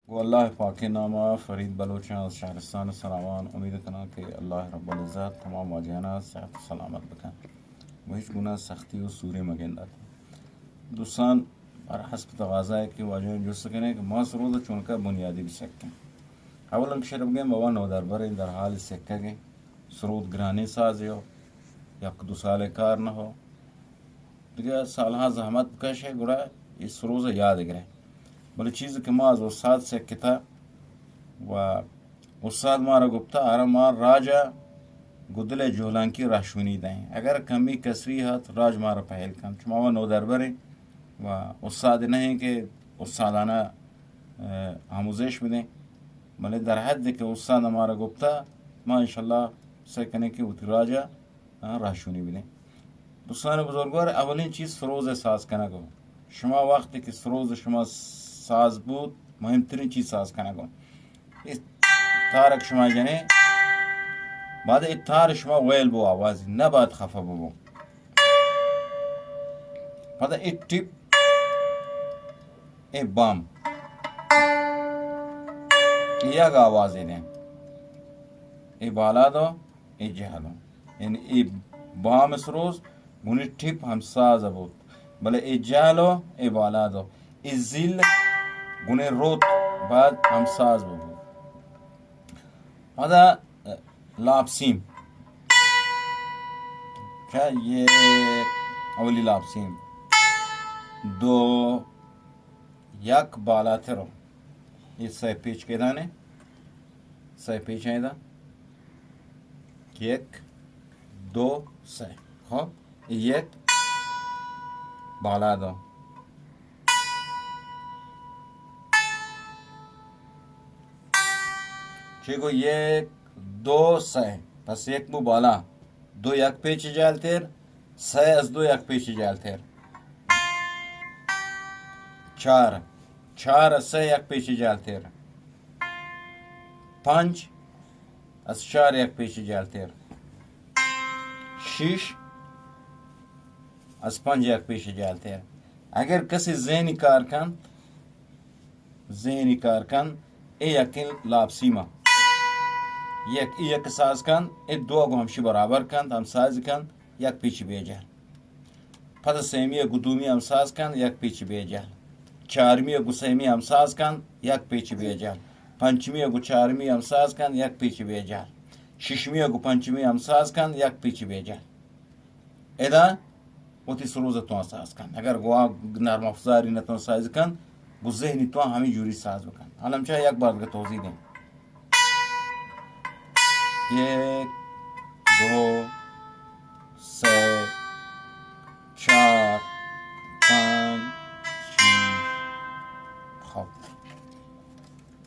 गो अल्लाह पाक के नामा फरीद बलोचान शहरस्तान सलामान उम्मीद करना कि अल्लाह रब्बुल इज़्ज़त तमाम वाजियाना सेहत सलामत बकन वहीच गुना सख्ती और सूर्य मगेंदा दोस्तान और हस्ब तगाज़ा है कि वाजियान जो सकने कि मास रोज़ चुनका बुनियादी भी सकते अवलन शरब गए मवा नौ दरबार दर हाल सकते गए सरूद ग्राने साज हो या दो साल कार न हो दिगा सालहा जहमत कश है गुड़ा इस रोज़ याद गए बल चीज़ के माज उस्ताद से किता व उस्ताद मारा गुप्ता आरा मार राजा गुदले जोलान की राशुनी दें अगर कमी कसरी हाथ राज मारा पहल कम चुमावा नौ दरबारे व उस्ताद नहीं कि उस्तादाना आमुजेश में दें भले दरहद दे के उस्ताद हमारा गुप्ता माशाल्लाह से कने के उत राजा राशुनी भी दें दोस्तों बुजुर्गवार अवलिन चीज़ सरोज़ साज कना गो शमा वक्त कि सरोज़ शमा साज بود مهمترین چیز ساز کنه گم این تارک شما جنه بعد این تار شما ویل بو آوازی نباید خفه بو بعد این ٹیپ این بام یک آوازی دیں این بالا دو این جهلو یعنی این بام سروز گونی ٹیپ هم ساز بود بله این جهلو این بالا دو این زیل गुने रोत बाद हम साज बबू हदा लापसीम क्या ये अवली लापसीम दो यक बाला थरो ये सै पिच के दाने सै पिच है दा एक दो सै हो एक बाला दो चेको एक दो सै बस एक मु बाला दो यक पेच जाल तेर सै अस दो यक पेच जाल तेर चार चार सै यक पेच जाल तेर पांच अस चार यक पेच जाल तेर शीश अस पंज यक पेच जाल तेर अगर कसी ज़हनी कारकन ए यकिन लापसीमा एक साज कन ए दो गो हमशी बराबर कन हम साज कन एक पीछे बेजल पता सेमी गुदूमी हम साज कन एक पीछे बेजल चारमी गुसैमी हम साज कन एक पीछे बेजल पंचमी गु चारमी हम साज कन एक पीछे बेजल शिशमी गु पंचमी हम साज कन एक पीछे बेजल एदा ओती सरोज तो साज कन अगर गोवा नरम अफजारी न तो साज कन गुजहनी तो हमें जूरी साज कन अलम चाहे एक बार का तोजी दें एक दो सै चार पाँच छः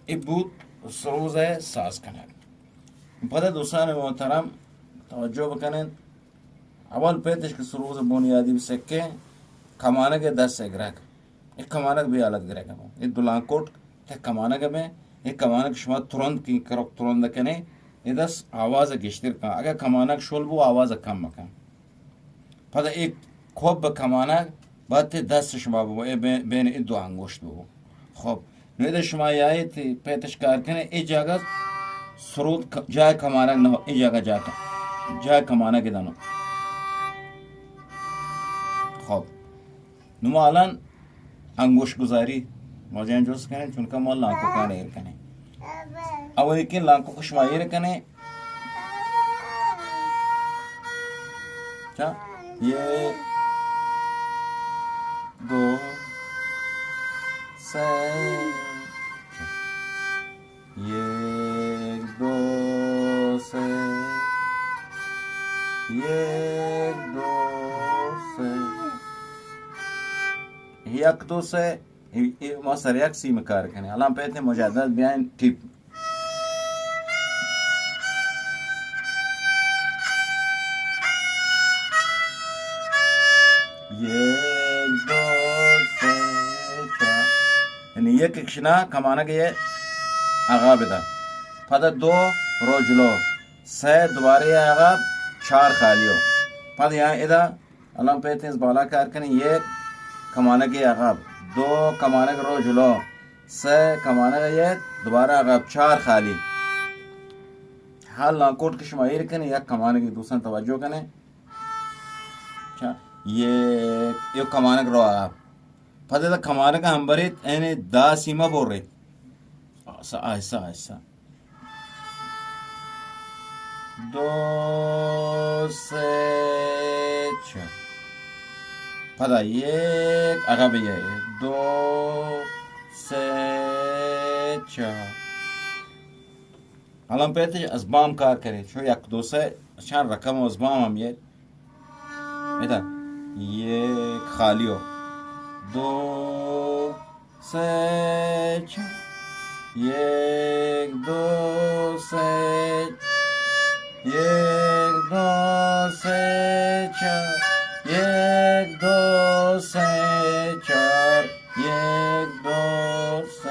इबूत सरोज है साज कनक पता दोस्तान मोहतरम तवज्जो बकने अवल पेतश के सरोज बुनियादी सके कमाने के 10 से ग्रह एक कमानक भी अलग ग्रह एक दुलाकोट ते कमानक में एक कमानक शमा तुरंत की करक तुरंत कने इदस आवाज़ गिश्तर का अगर कमानक शोल वो आवाज़ कम मका पता एक खूब कमानक बात 10 शमा वो बेन इदो अंगोश्त वो खूब नैद शमा याय थे पेतश कार कने ए जगह सरोद जाय कमानक न हो ए जगह जाय कमानक इदानो खूब नुमालन अंगोश गुजारी मौजन जोस कने चुनका मौल लाको का नहीं कने अब लेकिन लाखों को शुमायर कने क्या ये दो सै ये दो सै ये दो सै एक दो सै मसर एक सी में कार कने अलाम पे मुजादत बयान टिप एक दो से चार यानी एक किशना कमाना के ये आगा बेदा पता दो रोजलो से दोबारे आगा चार खालियो पता यहाँ इधर अलम पे इस बाला कार कने ये कमाना के आगा दो कमाना के रोजलो سه کمانه گه دوباره عقب 4 خالی. حال لانکوٹ که شما ایر کنه یک کمانه که دوستان توجه کنه یک کمانه رو عقب پده دا کمانه که هم برید اینه دا سیما برید آهسته آهسته 2 3 4 پده یک عقب یک 2 3 4 الان پیتش از بام کار کرید شو 1 2 3 چند رقم از بام هم یک ایده یک خالیو 2 3 4 1 2 3 1 2 3 4 1 2 3 4 1 2 3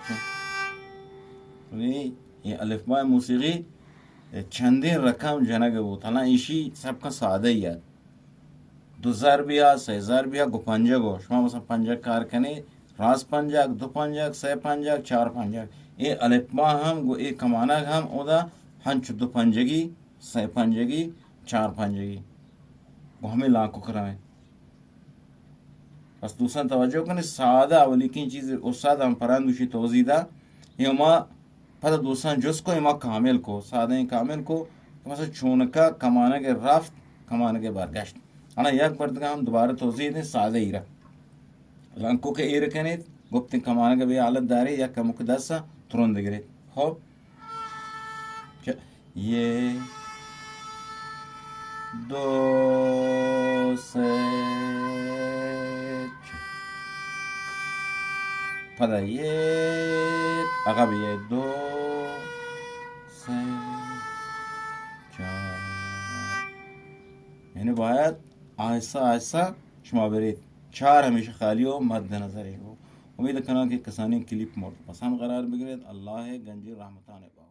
4 این الفبای موسیقی چندین رقم جنگه بود. حالا ایشی سبکا ساده اید 2000 بیا 3000 بیا گو پنجه گو شما مثلا پنجه کار کنی راست پنجه 2 پنجه 3 پنجه 4 پنجه این الفبا هم گو این کمانه هم اودا هنچ 2 پنجگی 3 پنجگی 4 پنجگی گو همه لاکو کرمه. پس دوستان توجه کنید ساده ولیکن چیز استاد هم پراندوشی توضیح ده یا ما پس دوستان جز کو ما کامل کو ساده این کامل کو مثلا چونکا کمانه که رفت کمانه که برگشت. حالا یک بار دیگه هم دوباره توضیح دیں ساده ایره لانکو که ایره کنید گفتین کمانه که به حالت داری یک کمو که دسته ترون دگیرید. خب یک 2 3 پدا یک عقب 1 2 3 4 یعنی باید آهسته آهسته شما برید 4 همیشه خالی و مد نظرش. امید کنم که کسانی کلیپ مورد پسند قرار بگیرید. الله گنجی رحمتانه با